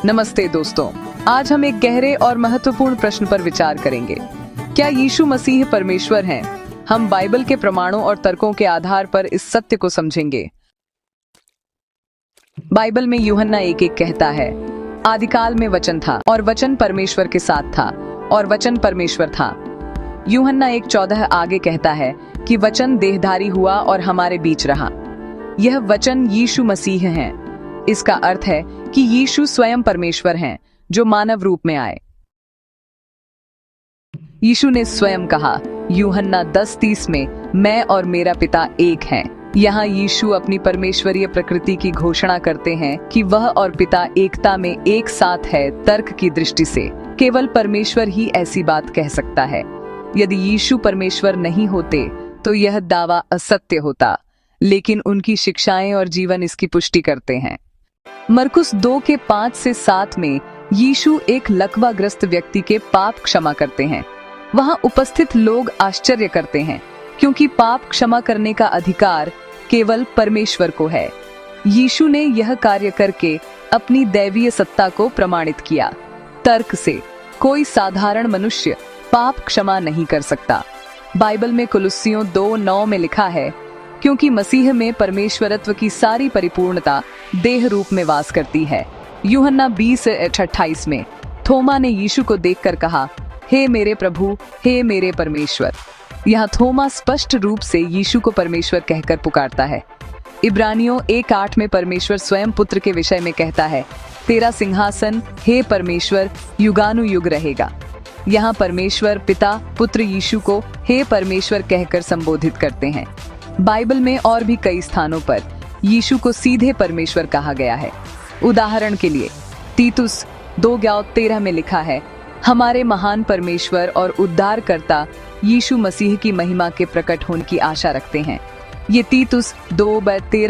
नमस्ते दोस्तों, आज हम एक गहरे और महत्वपूर्ण प्रश्न पर विचार करेंगे। क्या यीशु मसीह परमेश्वर हैं? हम बाइबल के प्रमाणों और तर्कों के आधार पर इस सत्य को समझेंगे। बाइबल में यूहन्ना 1:1 कहता है, आदिकाल में वचन था और वचन परमेश्वर के साथ था और वचन परमेश्वर था। यूहन्ना 1:14 आगे कहता है कि वचन देहधारी हुआ और हमारे बीच रहा। यह वचन यीशु मसीह हैं। इसका अर्थ है कि यीशु स्वयं परमेश्वर हैं जो मानव रूप में आए। यीशु ने स्वयं कहा यूहन्ना 10:30 में, मैं और मेरा पिता एक हैं। यहाँ यीशु अपनी परमेश्वरीय प्रकृति की घोषणा करते हैं कि वह और पिता एकता में एक साथ है। तर्क की दृष्टि से केवल परमेश्वर ही ऐसी बात कह सकता है। यदि यीशु परमेश्वर नहीं होते तो यह दावा असत्य होता, लेकिन उनकी शिक्षाएं और जीवन इसकी पुष्टि करते हैं। मरकुस 2:5-7 में यीशु एक लकवाग्रस्त व्यक्ति के पाप क्षमा करते हैं। वहां उपस्थित लोग आश्चर्य करते हैं क्योंकि पाप क्षमा करने का अधिकार केवल परमेश्वर को है। यीशु ने यह कार्य करके अपनी दैवीय सत्ता को प्रमाणित किया। तर्क से कोई साधारण मनुष्य पाप क्षमा नहीं कर सकता। बाइबल में कुलुस्सियों 2:9 में लिखा है, क्योंकि मसीह में परमेश्वरत्व की सारी परिपूर्णता देह रूप में वास करती है। यूहन्ना 20:28 में थोमा ने यीशु को देखकर कहा, हे मेरे प्रभु, हे मेरे परमेश्वर। यहाँ थोमा स्पष्ट रूप से यीशु को परमेश्वर कहकर पुकारता है। इब्रानियों 1:8 में परमेश्वर स्वयं पुत्र के विषय में कहता है, तेरा सिंहासन हे परमेश्वर युगानुयुग रहेगा। यहाँ परमेश्वर पिता पुत्र यीशु को हे परमेश्वर कहकर संबोधित करते हैं। बाइबल में और भी कई स्थानों पर यीशु को सीधे परमेश्वर कहा गया है। उदाहरण के लिए तीतुस 2:13 में लिखा है, हमारे महान परमेश्वर और उद्धारकर्ता यीशु मसीह की महिमा के प्रकट होने की आशा रखते हैं। ये तीतुस 2:13